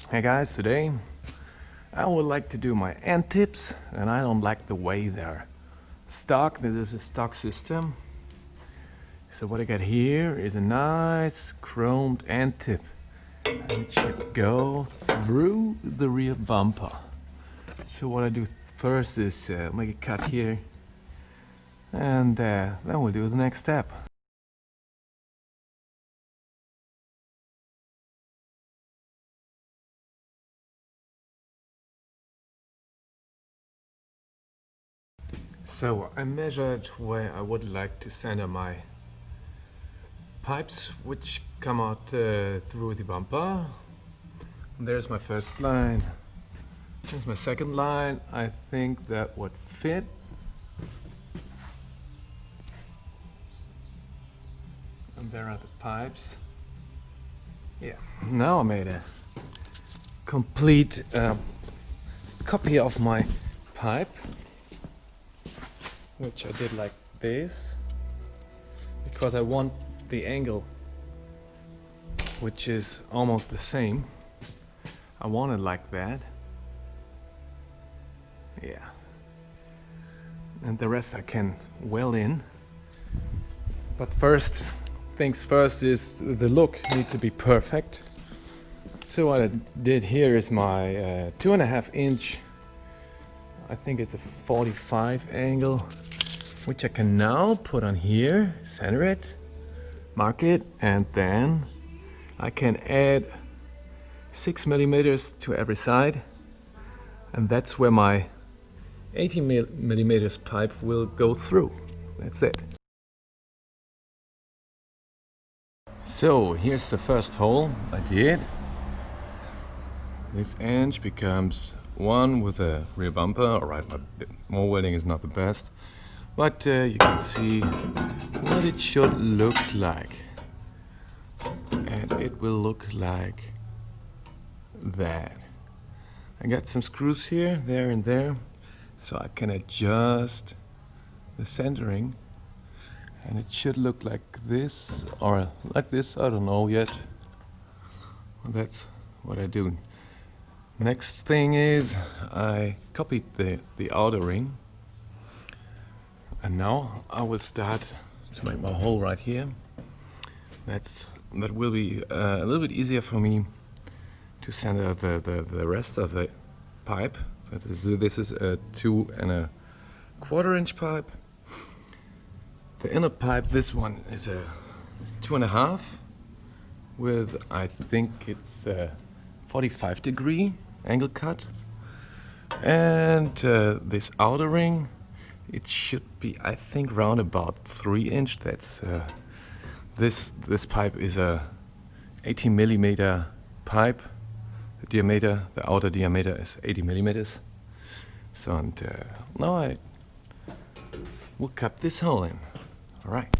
Hey guys, today I would like to do my end tips, and I don't like the way they're stock. This is a stock system. So what I got here is a nice chromed end tip, and it should go through the rear bumper. So what I do first is make a cut here, and then we'll do the next step. So I measured where I would like to center my pipes which come out through the bumper. There's my first line. Here's my second line. I think that would fit. And there are the pipes. Yeah. Now I made a complete copy of my pipe, which I did like this, because I want the angle, which is almost the same. I want it like that. Yeah. And the rest I can weld in. But first things first is the look need to be perfect. So what I did here is my 2.5 inch, I think it's a 45 angle, which I can now put on here, center it, mark it, and then I can add 6 millimeters to every side, and that's where my 80 millimeters pipe will go through. That's it. So here's the first hole I did. This edge becomes one with a rear bumper. Alright, more welding is not the best, but you can see what it should look like. And it will look like that. I got some screws here, there and there, so I can adjust the centering, and it should look like this or like this, I don't know yet. That's what I do. Next thing is I copied the outer ring, and now I will start to make my hole right here. That will be a little bit easier for me to center the rest of the pipe. This is a 2.25 inch pipe. The inner pipe, this one is a 2.5 with, I think it's 45 degree angle cut, and this outer ring, it should be, I think, round about 3 inch. That's this pipe is a 80 millimeter pipe. The diameter, the outer diameter is 80 millimeters. So, and now I will cut this hole in. All right.